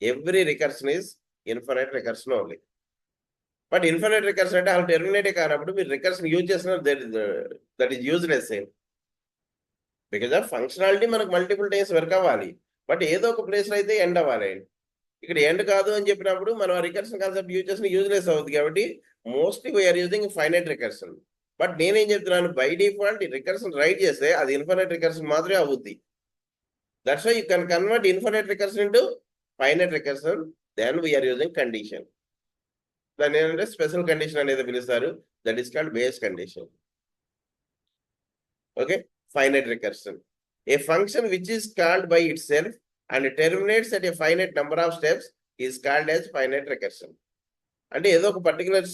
Every recursion is infinite recursion only. But infinite recursion అంటే అలా టెర్మినేటే కానప్పుడు మీరు రికర్షన్ యూజ్ చేసిన that is useless. Because of functionality మనకు మల్టిపుల్ టైమ్స్ వర్క్ అవ్వాలి, బట్ ఏదో ఒక ప్లేస్లో అయితే ఎండ్ అవ్వాలి. ఇక్కడ ఎండ్ కాదు అని చెప్పినప్పుడు మనం ఆ రికర్షన్ కాన్సెప్ట్ యూజ్ చేసిన యూజ్లెస్ అవుతుంది. కాబట్టి mostly we are using finite recursion. But నేనేం చెప్తున్నాను, బై డిఫాల్ట్ రికర్షన్ రైట్ చేస్తే అది ఇన్ఫినైట్ రికర్షన్ మాత్రమే అవుద్ది. That's why you can convert infinite recursion into finite recursion. Then we are using condition. దాన్ని ఏంటంటే స్పెషల్ కండిషన్ అనేది పిలుస్తారు. That is called base condition. Okay, finite recursion. A function which is called by itself and terminates at a finite number of steps is called as finite recursion. అంటే ఏదో ఒక particular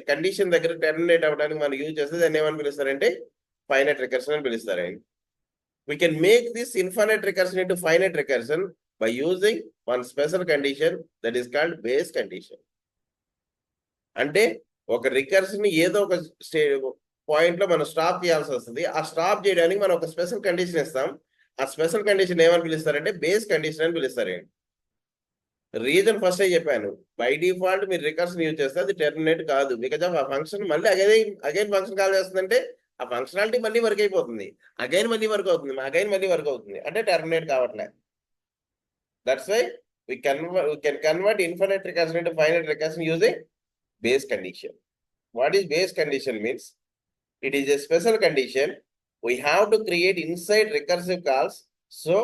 condition దగ్గర terminate అవ్వడానికి మనం use చేస్తే దాన్ని ఏమని పిలుస్తారంటే finite recursion అని పిలుస్తారండి. We can make this infinite recursion into finite recursion by using one special condition that is called base condition. అంటే ఒక రికర్షన్ ఏదో ఒక పాయింట్ లో మనం స్టాప్ చేయాల్సి వస్తుంది. ఆ స్టాప్ చేయడానికి మనం ఒక స్పెషల్ కండిషన్ ఇస్తాం. ఆ స్పెషల్ కండిషన్ ఏమని పిలుస్తారంటే బేస్ కండిషన్ అని పిలుస్తారండి. రీజన్ ఫస్ట్ చెప్పాను, బై డిఫాల్ట్ మీరు రికర్షన్ యూజ్ చేస్తే అది టెర్మినేట్ కాదు. బికాజ్ ఆఫ్ ఆ ఫంక్షన్ మళ్ళీ అగైన్ ఫంక్షన్ కాల్ చేస్తుందంటే ఆ ఫంక్షనాలిటీ మళ్ళీ వర్క్ అయిపోతుంది, అగైన్ మళ్ళీ వర్క్ అవుతుంది, అగైన్ మళ్ళీ వర్క్ అవుతుంది, అంటే టెర్మినేట్ కావట్లే. That's why we can convert infinite recursion into finite recursion using base condition. What is base condition means? It is a special condition we have to create inside recursive calls so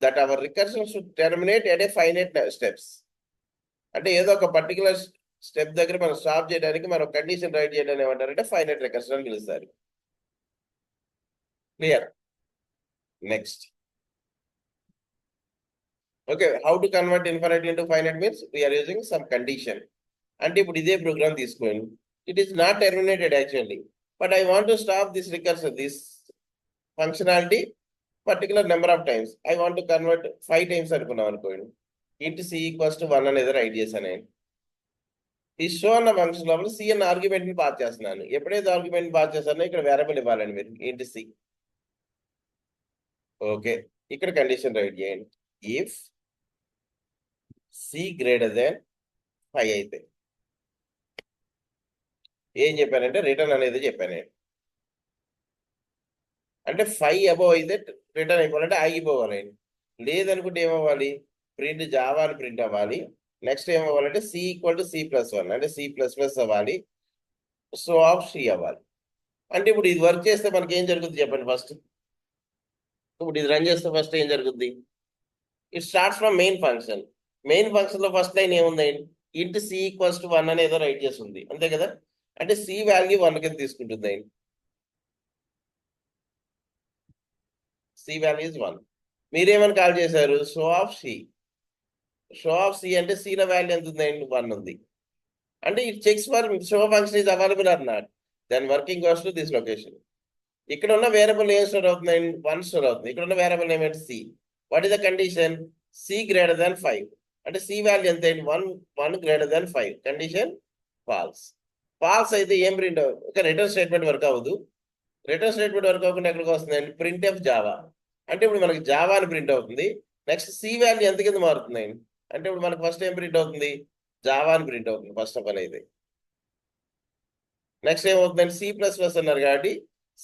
that our recursion should terminate at a finite steps. అంటే ఏదో ఒక particular step దగ్గర మనం stop చేయడానికి మనం condition right చేయడానికి ఏమంటారంటే finite recursion అని పిలుస్తారు. Clear? Next, okay, how to convert infinite into finite means we are using some condition. అంటే ఇప్పుడు ఇదే ప్రోగ్రామ్ తీసుకోండి, it is not terminated actually, but I want to stop this recursion, this functionality particular number of times. I want to convert 5 times అనుకున్నాం అనుకోండి. ఇంటి C equals to 1 అనేది right చేశాను నేను. ఈ షో అన్న ఫంక్షన్ లోపల సి అన్న ఆర్గ్యుమెంట్ ని పాస్ చేస్తున్నాను. ఎప్పుడైతే ఆర్గ్యుమెంట్ పాస్ చేస్తానో ఇక్కడ వేరియబుల్ ఇవ్వాలండి మీరు, ఇంటి సి. ఓకే, ఇక్కడ కండిషన్ రైట్ చేయండి. ఇఫ్ సి గ్రేటర్ దెన్ 5 అయితే ఏం చెప్పానంటే రిటర్న్ అనేది చెప్పాను నేను. అంటే 5 అబోవ్ అయితే రిటర్న్ అయిపోవాలంటే ఆగిపోవాలండి. లేదనుకుంటే ఏమవ్వాలి, ప్రింట్ జావా అని ప్రింట్ అవ్వాలి. నెక్స్ట్ ఏమవ్వాలంటే సి ఈక్వల్ టు C++, అంటే C++ అవ్వాలి. సో ఆఫ్ సి అవ్వాలి. అంటే ఇప్పుడు ఇది వర్క్ చేస్తే మనకి ఏం జరుగుతుంది చెప్పండి ఫస్ట్. ఇప్పుడు ఇది రన్ చేస్తే ఫస్ట్ ఏం జరుగుద్ది, it starts from main function. Main function లో ఫస్ట్ లైన్ ఏముందండి, ఇంటి సి ఈక్వల్స్ టు 1 అని ఏదో రైట్ చేస్తుంది, అంతే కదా. అంటే సి వాల్యూ 1 కింద తీసుకుంటుంది. C value is 1. మీరేమని కాల్ చేశారు, show of C. Show of C అంటే సి లో వాల్యూ ఎంత ఉందండి, 1 ఉంది. అంటే it checks for show function is available or not, then working goes to this location. ఇక్కడ ఉన్న వేరియబుల్ ఏం స్టోర్ అవుతుందండి, 1 స్టోర్ అవుతుంది. ఇక్కడ ఉన్న వేరియబుల్ ఏమంటే C. What is the condition, C greater than 5. అంటే సి వాల్యూ ఎంత అయింది, 1 greater than 5. Condition false. False అయితే ఏం ప్రింట్, ఒక రిటర్న్ స్టేట్మెంట్ వర్క్ అవ్వదు. రిటర్న్ స్టేట్మెంట్ వర్క్ అవ్వకుండా ఎక్కడికి వస్తుందండి, ప్రింట్ ఎఫ్ జావా. అంటే ఇప్పుడు మనకి జావా అని ప్రింట్ అవుతుంది. నెక్స్ట్ సి వాల్యూ ఎంత కింద మారుతుందండి, అంటే ఇప్పుడు మనకు ఫస్ట్ ఏం ప్రింట్ అవుతుంది, జావా అని ప్రింట్ అవుతుంది ఫస్ట్ ఆఫ్ ఆల్ అయితే. నెక్స్ట్ ఏమవుతుందండి, C++ అన్నారు కాబట్టి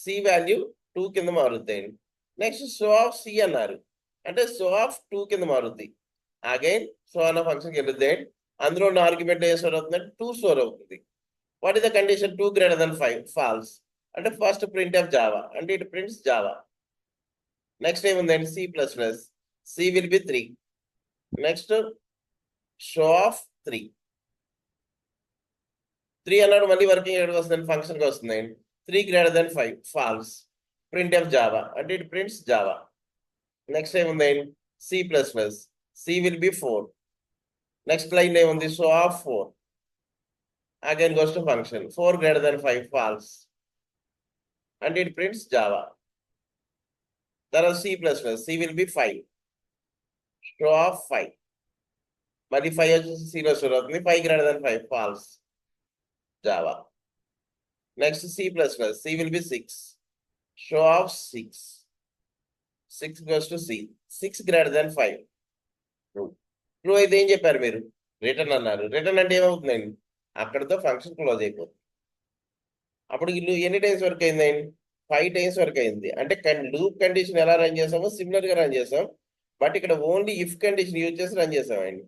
సి వాల్యూ 2 కింద మారుతాయండి. నెక్స్ట్ షో ఆఫ్ సి అన్నారు, అంటే షో ఆఫ్ 2 కింద మారుద్ది. అగైన్ షో అన్న ఫంక్షన్కి వెళ్ళుద్ది. అందులో ఉన్న ఆర్గ్యుమెంట్ ఏం స్టోర్ అవుతుందంటే 2 స్టోర్ అవుతుంది. What is the condition, 2 greater than 5, false. అంటే ఫస్ట్ ప్రింట్ ఆఫ్ జావా, అంటే ఇట్ ప్రింట్స్ జావా. నెక్స్ట్ ఏముందండి, C++, C will be 3. Next show of 3 అన్నాడు, మళ్ళీ వర్కింగ్ ఎక్కడికి వస్తుంది, ఫంక్షన్కి వస్తుంది. 3 greater than 5, false. Print of Java, అంటే ఇట్ ప్రింట్స్ జావా. నెక్స్ట్ ఏముంది, C++, C will be 4. Next line ఏముంది, show of 4. Again goes to function, 4 greater than 5, false. అంటే ఇట్ ప్రింట్స్ జావా. తర్వాత C++, C will be 5. Show of 5. మళ్ళీ 5 వచ్చేసి సిలో store అవుతుంది. 5 greater than 5, false, Java. Next C++, C will be 6. Show of 6 goes to C. 6 greater than 5, true. True అయితే ఏం చెప్పారు మీరు? రిటర్న్ అన్నారు. రిటర్న్ అంటే ఏమవుతుందండి? అక్కడితో ఫంక్షన్ క్లోజ్ అయిపోతుంది. అప్పుడు ఇల్లు ఎన్ని టైమ్స్ వర్క్ అయిందండి? 5 టైమ్స్ వర్క్ అయింది. అంటే లూప్ కండిషన్ ఎలా రన్ చేసామో సిమిలర్ గా రన్ చేసాం. బట్ ఇక్కడ ఓన్లీ ఇఫ్ కండిషన్ యూజ్ చేసి రన్ చేసామండి.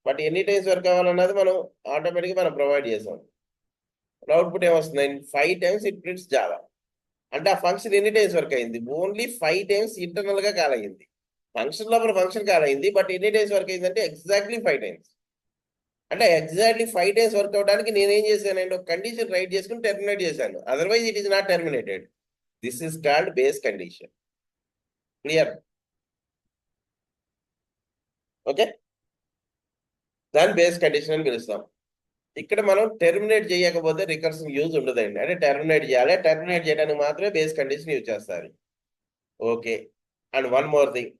బట్ ఎన్ని టైమ్స్ వర్క్ అవ్వాలన్నది మనం ఆటోమేటిక్గా మనం ప్రొవైడ్ చేసాం. అవుట్పుట్ ఏమొస్తుందండి? 5 టైమ్స్ ఇట్ ప్రింట్స్ జావా. అంటే ఆ ఫంక్షన్ ఎన్ని టైమ్స్ వర్క్ అయింది? ఓన్లీ 5 టైమ్స్ ఇంటర్నల్ గా కాల్ అయింది. ఫంక్షన్ లోపల ఫంక్షన్ కాల్ అయింది. బట్ ఎన్ని టైమ్స్ వర్క్ అయిందంటే ఎగ్జాక్ట్లీ 5 టైమ్స్. అంటే ఎగ్జాక్ట్లీ 5 డేస్ వర్క్ అవడానికి నేనేం చేశానంటే ఒక కండిషన్ రైట్ చేసుకుని టెర్మినేట్ చేశాను. Otherwise it is not terminated. This is called base condition. Clear? Okay, దాని బేస్ కండిషన్ అని పిలుస్తాం. ఇక్కడ మనం టెర్మినేట్ చేయకపోతే రికర్షన్ యూజ్ ఉండదండి. అంటే టెర్మినేట్ చేయాలి. టెర్మినేట్ చేయడానికి మాత్రమే బేస్ కండిషన్ యూజ్ చేస్తారు. Okay, and one more thing.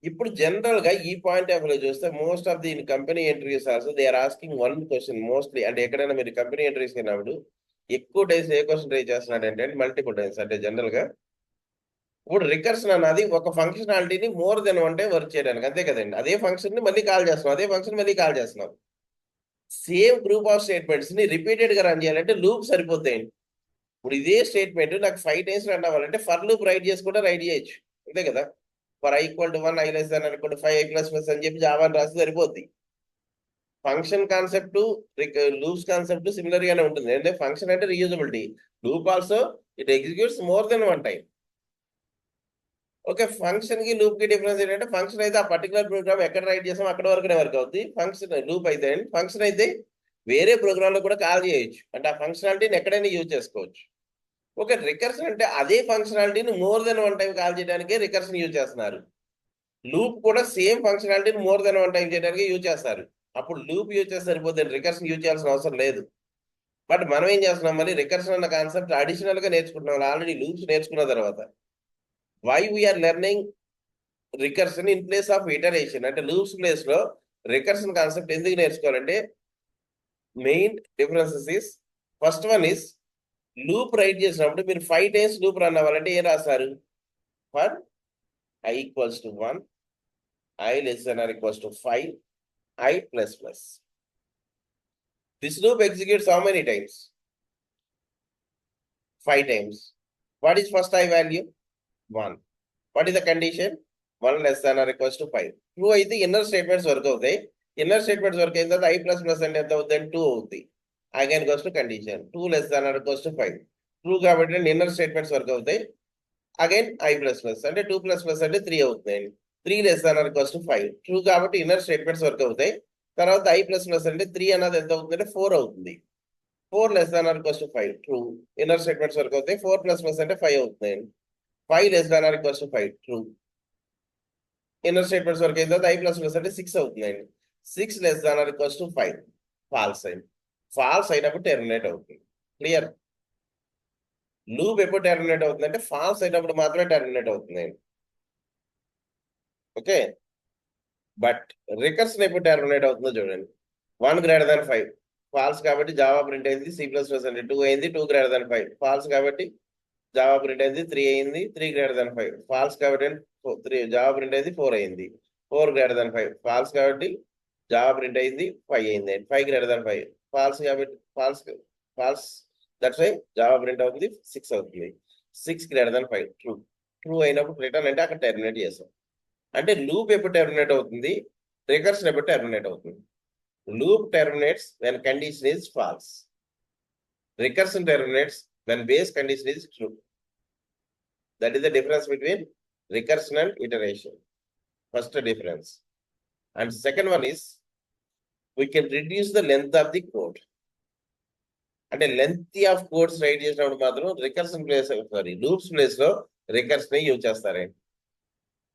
ఇప్పుడు జనరల్ గా ఈ పాయింట్ ఆఫ్ వ్యూ చూస్తే most of the company interviews also they are asking one question mostly. అంటే ఎక్కడైనా మీరు కంపెనీ ఇంటర్వ్యూస్ వెళ్ళినప్పుడు ఎక్కువ టైమ్స్ ఏ క్వశ్చన్ ట్రై చేస్తున్నాడంటే మల్టిపుల్ టైమ్స్. అంటే జనరల్ గా ఇప్పుడు రికర్షన్ అన్నది ఒక ఫంక్షనాలిటీని more than one time work చేయడానికి, అంతే కదండి. అదే ఫంక్షన్ ని మళ్ళీ కాల్ చేస్తున్నాం, అదే ఫంక్షన్ మళ్ళీ కాల్ చేస్తున్నాం. సేమ్ గ్రూప్ ఆఫ్ స్టేట్మెంట్స్ ని రిపీటెడ్ గా రన్ చేయాలంటే లూప్ సరిపోతాయండి. ఇప్పుడు ఇదే స్టేట్మెంట్ నాకు 5 టైమ్స్ రన్ అవ్వాలంటే ఫర్ లూప్ రైట్ చేసి కూడా రైట్ చేయొచ్చు, అంతే కదా. For i = 1, i less than or equal to 5, i plus plus అని చెప్పి జావా రాసి సరిపోద్ది. Function concept loops concept similar గానే ఉంటుంది. అంటే ఫంక్షన్ అంటే reusability. Loop also it executes more than one time. Okay, function కి లూప్ కి డిఫరెన్స్ ఏంటంటే ఫంక్షన్ అయితే ఆ పర్టికులర్ ప్రోగ్రామ్ ఎక్కడ రైట్ చేసామో అక్కడ వరకునే వర్క్ అవుతుంది. ఫంక్షన్ లూప్ అయితే ఫంక్షన్ అయితే వేరే ప్రోగ్రామ్ లో కూడా కాల్ చేయొచ్చు. అంటే ఆ ఫంక్షనాలిటీని ఎక్కడైనా యూజ్ చేసుకోవచ్చు. ఓకే, రికర్షన్ అంటే అదే ఫంక్షనాలిటీని more than one time call చేయడానికే రికర్షన్ యూజ్ చేస్తున్నారు. లూప్ కూడా సేమ్ ఫంక్షనాలిటీని మోర్ దెన్ వన్ టైం చేయడానికి యూజ్ చేస్తారు. అప్పుడు లూప్ యూజ్ చేస్తే సరిపోతుంది, రికర్షన్ యూజ్ చేయాల్సిన అవసరం లేదు. బట్ మనం ఏం చేస్తున్నాం, మళ్ళీ రికర్షన్ అన్న కాన్సెప్ట్ అడిషనల్ గా నేర్చుకుంటున్నాం ఆల్రెడీ లూప్స్ నేర్చుకున్న తర్వాత. Why we are learning recursion in place of iteration? అంటే లూప్స్ ప్లేస్ లో రికర్షన్ కాన్సెప్ట్ ఎందుకు నేర్చుకోవాలంటే main differences is first one is loop write చేసినప్పుడు మీరు 5 టైమ్స్ లూప్ రన్ అవ్వాలంటే ఏం రాస్తారు? For i = 1, i less than or equals to 5, i plus plus. This loop executes how many times? 5 times. What is first I value? 1. What is the condition? 1 less than or equals to 5. True అయితే inner statements work అవుతాయి. Inner statements work అయిన తర్వాత i plus plus అంటే ఎంత అవుతుంది? 2 అవుతుంది. Again goes to condition 2 less than or equals to 5. True కాబట్టి inner statements work అవుతాయి. అగైన్ i plus plus అంటే 2 plus plus అంటే 3 అవుతుంది. 3 less than or equals to 5. True కాబట్టి ఇన్నర్ స్టేట్మెంట్స్ వర్క్ అవుతాయి. తర్వాత i plus plus అంటే 3 అన్నది ఎంత అవుతుంది? 4 అవుతుంది. 4 less than or equals to 5. True. Inner statements work అవుతాయి. 4 plus plus అంటే 5 అవుతుంది. 5 less than or equals to 5. True. Inner statements work అయిన తర్వాత i plus plus అంటే 6 అవుతుందండి. 6 less than or equals to 5. Falls అయింది. ఫాల్స్ అయినప్పుడు టెర్మినేట్ అవుతుంది. క్లియర్? లూప్ ఎప్పుడు టెర్మినేట్ అవుతుందంటే ఫాల్స్ అయినప్పుడు మాత్రమే టెర్మినేట్ అవుతుంది. ఓకే, బట్ రికర్షన్ ఎప్పుడు టెర్మినేట్ అవుతుందో చూడండి. 1 > 5 ఫాల్స్ కాబట్టి జావా ప్రింట్ అయింది. C++ అంటే 2 అయింది. 2 > 5 ఫాల్స్ కాబట్టి జావా ప్రింట్ అయింది. 3 అయింది. 3 > 5 ఫాల్స్ కాబట్టి 3 జావా ప్రింట్ అయింది. 4 అయింది. 4 > 5 ఫాల్స్ కాబట్టి జావా ప్రింట్ అయింది. 5 అయింది. 5 > 5 ఫాల్స్ కాబట్టి false that's why Java print అవుతుంది. 6 అవుతుంది. 6 > 5 ట్రూ. ట్రూ అయినప్పుడు రిటర్న్ అంటే అక్కడ టెర్మినేట్ చేస్తాం. అంటే లూప్ ఎప్పుడు టెర్మినేట్ అవుతుంది? రికర్షన్ ఎప్పుడు టెర్మినేట్ అవుతుంది? Loop terminates when condition is false. Recursion terminates when base condition is true. That is the difference between recursion and iteration. First difference. And second one is we can reduce the length of the code. అంటే length of codes right చేసినప్పుడు మాత్రం recursion place loops place లో recursion use చేస్తారండి.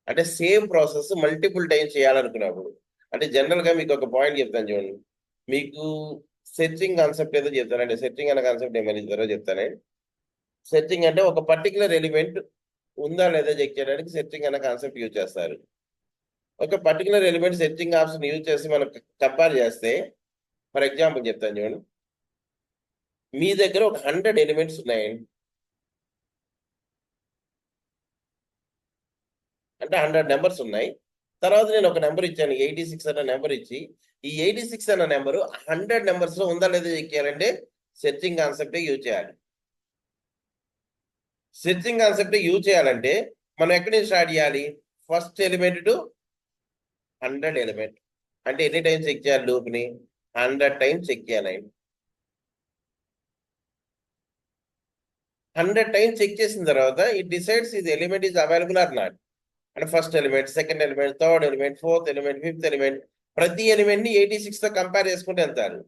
అంటే same process multiple times చేయాలనుకున్నప్పుడు. అంటే general గా మీకు ఒక పాయింట్ చెప్తాను చూడండి. మీకు సెర్చింగ్ కాన్సెప్ట్ ఏదో చెప్తానండి. సెర్చింగ్ అనే కాన్సెప్ట్ ఏమైనా ఇస్తారో చెప్తానండి. సెర్చింగ్ అంటే ఒక పర్టికులర్ ఎలిమెంట్ ఉందా లేదా చెక్ చేయడానికి సెర్చింగ్ అనే కాన్సెప్ట్ యూజ్ చేస్తారు. ఒక particular element searching option use చేసి మనం కంపేర్ చేస్తే, ఫర్ ఎగ్జాంపుల్ చెప్తాను చూడండి. మీ దగ్గర ఒక 100 ఎలిమెంట్స్ ఉన్నాయండి. అంటే 100 నెంబర్స్ ఉన్నాయి. తర్వాత నేను ఒక నెంబర్ ఇచ్చాను 86 అన్న నెంబర్ ఇచ్చి, ఈ 86 అన్న నెంబరు 100 నెంబర్స్ లో ఉందా లేదా చెక్ చేయాలంటే సెర్చింగ్ కాన్సెప్ట్ యూజ్ చేయాలి. సెర్చింగ్ కాన్సెప్ట్ యూజ్ చేయాలంటే మనం ఎక్కడి నుంచి స్టార్ట్ చేయాలి? First element to 100 element. అంటే ఎన్ని టైమ్స్ చెక్ చేయాలి లూప్ ని? 100 టైమ్స్ చెక్ చేయాలి. 100 టైమ్స్ చెక్ చేసిన తర్వాత ఇట్ డిసైడ్స్ ఇది element is available or not. అంటే first element, second element, third element, fourth element, fifth element, ప్రతి ఎలిమెంట్ ని 86 తో కంపేర్ చేసుకుంటూ వెళ్తారు.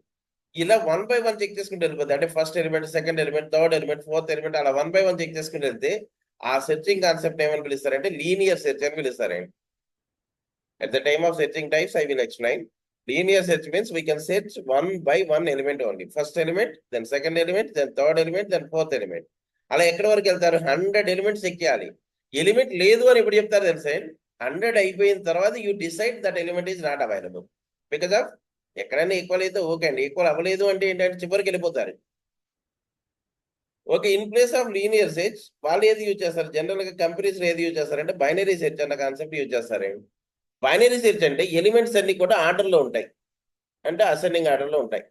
ఇలా 1 by 1 చెక్ చేసుకుంటూ వెళ్ళిపోతుంది. అంటే first element, second element, third element, fourth element, అలా 1 by 1 చెక్ చేసుకుంటూ వెళ్తే ఆ సెర్చింగ్ కాన్సెప్ట్ ఏమని పిలుస్తారంటే లీనియర్ సెర్చ్ అని పిలుస్తారండి. At the time of searching types, I will explain. Linear search means we can search 1 by 1 element only. First element, then second element, then third element, then fourth element. అలా ఎక్కడి వరకు వెళ్తారు? 100 elements check చేయాలి. Element లేదు అని ఎప్పుడు చెప్తారు తెలుసా? 100 అయిపోయిన తర్వాత you decide that element is not available. Because of ఎక్కడైనా ఈక్వల్ అయితే ఓకే అండి, ఈక్వల్ అవ్వలేదు అంటే ఏంటంటే చివరికి వెళ్ళిపోతారు. Okay, in place of linear search వాళ్ళు ఏది యూజ్ చేస్తారు? జనరల్ గా కంపెనీస్ ఏది యూజ్ చేస్తారంటే బైనరీ సెర్చ్ అన్న కాన్సెప్ట్ యూజ్ చేస్తారండి. బైనరీ సెర్చ్ అంటే ఎలిమెంట్స్ అన్ని కూడా ఆర్డర్లో ఉంటాయి, అంటే అసెండింగ్ ఆర్డర్లో ఉంటాయి.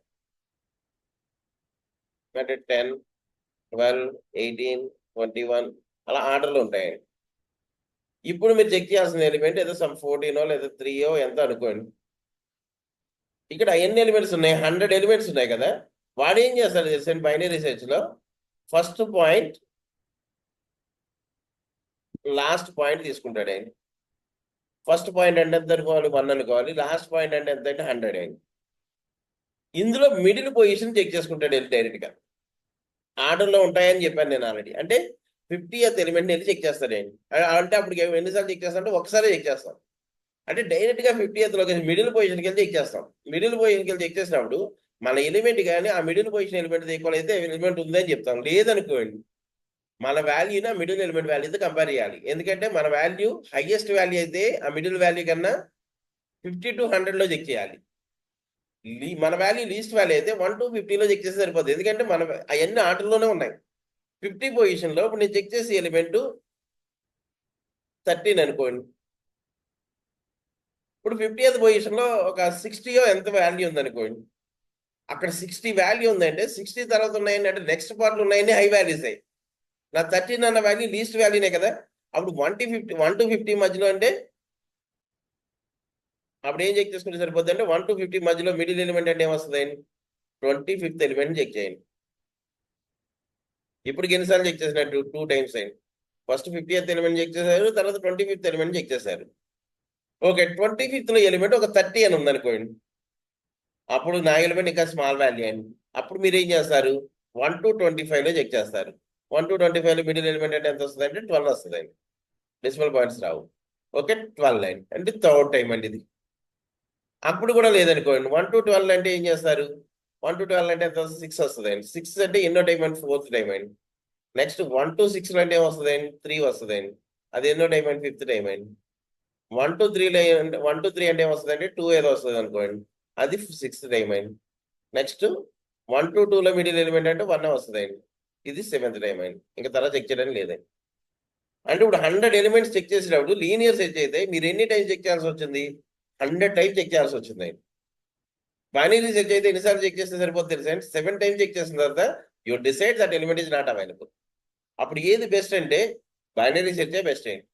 అంటే 10, 12, 18, 21 అలా ఆర్డర్లో ఉంటాయి. ఇప్పుడు మీరు చెక్ చేయాల్సిన ఎలిమెంట్ ఏదో సమ్ 14 లేదా 3 ఎంత అనుకోండి. ఇక్కడ ఎన్ని ఎలిమెంట్స్ ఉన్నాయి? 100 ఎలిమెంట్స్ ఉన్నాయి కదా. వాడు ఏం చేస్తాడు తెలుసండి బైనరీ సెర్చ్ లో? ఫస్ట్ పాయింట్, లాస్ట్ పాయింట్ తీసుకుంటాడు ఆయన. ఫస్ట్ పాయింట్ అంటే ఎంత అనుకోవాలి? 1 అనుకోవాలి. లాస్ట్ పాయింట్ అంటే ఎంత అంటే 100 అయింది. ఇందులో మిడిల్ పొజిషన్ చెక్ చేసుకుంటాడు డైరెక్ట్ గా. ఆర్డర్లో ఉంటాయని చెప్పాను నేను ఆల్రెడీ. అంటే 50th ఎలిమెంట్ వెళ్ళి చెక్ చేస్తాడండి. అంటే అప్పుడు ఎన్నిసార్లు చెక్ చేస్తాం అంటే ఒకసారి చెక్ చేస్తాం. అంటే డైరెక్ట్ గా 50th లొకేషన్ మిడిల్ పొజిషన్కి వెళ్ళి చెక్ చేస్తాం. మిడిల్ పొజిషన్కి వెళ్ళి చెక్ చేసినప్పుడు మన ఎలిమెంట్ కానీ ఆ మిడిల్ పొజిషన్ ఎలిమెంట్ ఈక్వల్ అయితే ఎలిమెంట్ ఉందని చెప్తాం. లేదనుకోండి మన వాల్యూని ఆ మిడిల్ ఎలిమెంట్ వాల్యూతో కంపేర్ చేయాలి. ఎందుకంటే మన వాల్యూ హైయెస్ట్ వాల్యూ అయితే ఆ మిడిల్ వాల్యూ కన్నా 50 to 100లో చెక్ చేయాలి. మన వాల్యూ లీస్ట్ వాల్యూ అయితే 1 to 50లో చెక్ చేస్తే సరిపోతుంది. ఎందుకంటే మన అవన్నీ ఆర్డర్లోనే ఉన్నాయి. 50 పొజిషన్లో ఇప్పుడు నేను చెక్ చేసే ఎలిమెంట్ 13 అనుకోండి. ఇప్పుడు 50th పొజిషన్లో ఒక 60 ఎంత వాల్యూ ఉందనుకోండి. అక్కడ 60 వాల్యూ ఉందంటే 60 తర్వాత ఉన్నాయండి అంటే నెక్స్ట్ పార్ట్లు ఉన్నాయని హై వాల్యూస్ అయ్యి. నా 13 అన్న వాల్యూ లీస్ట్ వాల్యూనే కదా. అప్పుడు 1 to 50 మధ్యలో అంటే అప్పుడు ఏం చెక్ చేసుకుంటే సరిపోద్ది అంటే 1 to 50 మధ్యలో మిడిల్ ఎలిమెంట్ అంటే ఏమొస్తుంది? 25th ఎలిమెంట్ చెక్ చేయండి. ఇప్పుడు ఎన్నిసార్లు చెక్ చేసినట్టు? 2 టైమ్స్ అయింది. ఫస్ట్ 50th ఎలిమెంట్ చెక్ చేశారు, తర్వాత 25th ఎలిమెంట్ చెక్ చేశారు. ఓకే, 25th ఎలిమెంట్ ఒక 30 అని ఉందనుకోండి. అప్పుడు నా ఎలిమెంట్ ఇంకా స్మాల్ వాల్యూ అయింది. అప్పుడు మీరు ఏం చేస్తారు? 1 to 25లో చెక్ చేస్తారు. 1 to 25లో మిడిల్ ఎలిమెంట్ అంటే ఎంత వస్తుంది అంటే 12 వస్తుంది అండి. డెసిమల్ పాయింట్స్ రావు. ఓకే, 12 అయింది అంటే థర్డ్ టైం అండి ఇది. అప్పుడు కూడా లేదనుకోండి 1 to 12 అంటే ఏం చేస్తారు? 1 to 12 అంటే ఎంత వస్తుంది? 6 వస్తుంది అండి. 6 అంటే ఎన్నో టైం అండి? 4th టైం అండి. నెక్స్ట్ 1 to 6 అంటే ఏమొస్తుంది అండి? 3 వస్తుంది అండి. అది ఎన్నో టైం అండి? 5th టైం అండి. 1 to 3 అంటే ఏమొస్తుంది అంటే 2 ఏదో వస్తుంది అనుకోండి. అది 6th టైం అండి. నెక్స్ట్ 1 to 2లో మిడిల్ ఎలిమెంట్ అంటే 1 వస్తుంది అండి. ఇది 7th టైం అండి. ఇంకా తర్వాత చెక్ చేయడానికి లేదండి. అంటే ఇప్పుడు 100 ఎలిమెంట్స్ చెక్ చేసేటప్పుడు లీనియర్ సెర్చ్ అయితే మీరు ఎన్ని టైమ్స్ చెక్ చేయాల్సి వచ్చింది? 100 టైమ్స్ చెక్ చేయాల్సి వచ్చింది. బైనరీ సెర్చ్ అయితే ఎన్నిసార్లు చెక్ చేస్తే సరిపోతుంది తెలుసా? 7 టైమ్స్ చెక్ చేసిన తర్వాత you decide that element is not available. అప్పుడు ఏది బెస్ట్ అంటే బైనరీ సెర్చే బెస్ట్ అయింది.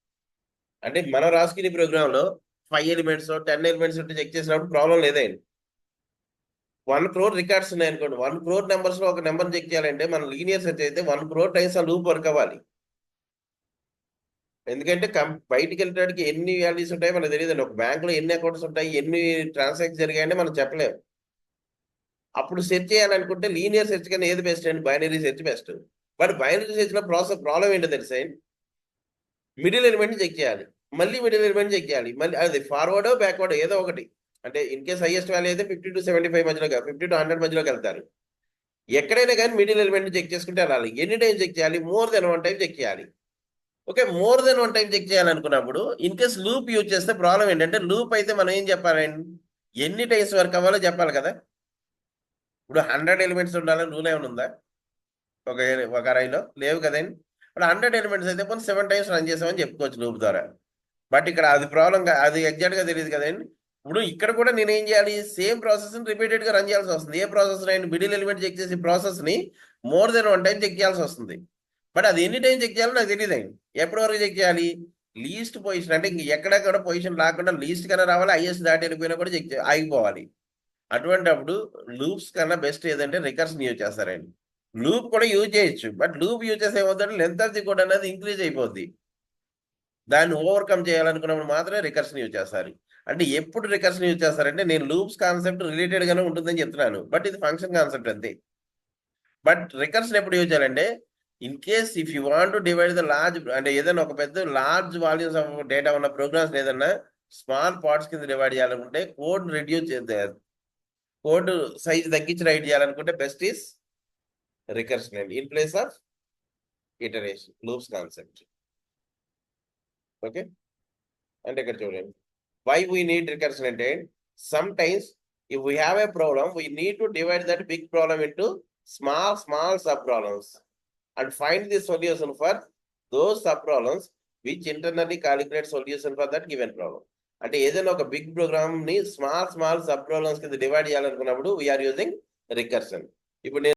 అంటే మనం రాసుకునే ప్రోగ్రాంలో 5 ఎలిమెంట్స్ 10 ఎలిమెంట్స్ ఉంటే చెక్ చేసినప్పుడు ప్రాబ్లం లేదండి. 1 crore రికార్డ్స్ ఉన్నాయనుకోండి, 1 crore నెంబర్స్ లో ఒక నెంబర్ చెక్ చేయాలంటే మన లీనియర్ సెర్చ్ అయితే 1 crore టైమ్స్ ఆ లూప్ వర్క్ అవ్వాలి. ఎందుకంటే బయటికి వెళ్ళడానికి ఎన్ని వాల్యూస్ ఉంటాయో మనకు తెలియదండి. ఒక బ్యాంక్ లో ఎన్ని అకౌంట్స్ ఉంటాయి, ఎన్ని ట్రాన్సాక్షన్ జరిగాయంటే మనం చెప్పలేము. అప్పుడు సెర్చ్ చేయాలనుకుంటే లీనియర్ సెర్చ్ కన్నా ఏది బెస్ట్ అండి? Binary search best. But binary search లో ప్రాబ్లం ఏంటో తెలుసా? మిడిల్ ఎలిమెంట్ చెక్ చేయాలి, మళ్ళీ మిడిల్ ఎలిమెంట్ చెక్ చేయాలి, మళ్ళీ అది ఫార్వర్డ్ బ్యాక్వర్డ్ ఏదో ఒకటి. అంటే ఇన్ కేస్ హైయెస్ట్ వాల్యూ అయితే 50 to 75 మధ్యలో 50 to 100 మధ్యలోకి వెళ్తారు. ఎక్కడైనా కానీ మిడిల్ ఎలిమెంట్ చెక్ చేసుకుంటే వెళ్ళాలి. ఎన్ని టైం చెక్ చేయాలి? మోర్ దెన్ 1 టైం చెక్ చేయాలి. Okay, more than 1 time check చేయాలనుకున్నప్పుడు ఇన్ కేస్ లూప్ యూజ్ చేస్తే ప్రాబ్లం ఏంటంటే లూప్ అయితే మనం ఏం చెప్పాలండి? ఎన్ని టైమ్స్ వర్క్ అవ్వాలో చెప్పాలి కదా. ఇప్పుడు 100 ఎలిమెంట్స్ ఉండాలని రూల్ ఏమైనా ఉందా ఒక అరైలో? లేవు కదండి. ఇప్పుడు 100 ఎలిమెంట్స్ అయితే 7 టైమ్స్ రన్ చేసామని చెప్పుకోవచ్చు లూప్ ద్వారా. బట్ ఇక్కడ అది ప్రాబ్లం, అది ఎగ్జాక్ట్ గా తెలియదు కదండి. ఇప్పుడు ఇక్కడ కూడా నేను ఏం చేయాలి, సేమ్ ప్రాసెస్ ని రిపీటెడ్ గా రన్ చేయాల్సి వస్తుంది. ఏ ప్రాసెస్ అయినా మిడిల్ ఎలిమెంట్ చెక్ చేసే ప్రాసెస్ ని మోర్ దెన్ 1 టైం చెక్ చేయాల్సి వస్తుంది. బట్ అది ఎన్ని టైం చెక్ చేయాలో నాకు తెలియదు అండి. ఎప్పటి వరకు చెక్ చేయాలి, లీస్ట్ పొజిషన్ అంటే ఇంక ఎక్కడెక్కడ పొజిషన్ రాకుండా లీస్ట్ కన్నా రావాలి, హైయెస్ట్ దాటి వెళ్ళిపోయినా కూడా చెక్ ఆగిపోవాలి. అటువంటి అప్పుడు లూప్స్ కన్నా బెస్ట్ ఏదంటే రికర్షన్ యూజ్ చేస్తారండి. లూప్ కూడా యూజ్ చేయొచ్చు, బట్ లూప్ యూజ్ చేస్తే ఏమవుతుందంటే లెంత్ ఆఫ్ ది కోడ్ అనేది ఇంక్రీజ్ అయిపోద్ది. దాన్ని ఓవర్కమ్ చేయాలనుకున్నప్పుడు మాత్రమే రికర్షన్ యూజ్ చేస్తారు. అంటే ఎప్పుడు రికర్షన్ యూజ్ చేస్తారంటే నేను లూప్స్ కాన్సెప్ట్ రిలేటెడ్ గానే ఉంటుందని చెప్తున్నాను, బట్ ఇది ఫంక్షన్ కాన్సెప్ట్ అంతే. బట్ రికర్షన్ ఎప్పుడు యూజ్ చేయాలంటే in case if you want to divide the large, అంటే ఏదైనా ఒక పెద్ద లార్జ్ వాల్యూమ్స్ ఆఫ్ డేటా ఉన్న ప్రోగ్రామ్స్ ఏదైనా స్మాల్ పార్ట్స్ కింద డివైడ్ చేయాలనుకుంటే కోడ్ రిడ్యూస్ చేద్దాం, కోడ్ సైజ్ తగ్గించి రైట్ చేయాలనుకుంటే బెస్ట్ ఈస్ రికర్షన్ అండి, in place of iteration, loops concept. Okay, అంటే ఇక్కడ చూడండి why we need recursion అంటే sometimes if we have a problem we need to divide that big problem into small sub problems and find the solution for those sub problems which internally calculate solution for that given problem. అంటే ఏదైనా ఒక big programme ని small sub problems కింద divide చేయాలనుకున్నప్పుడు we are using recursion. ఇప్పుడు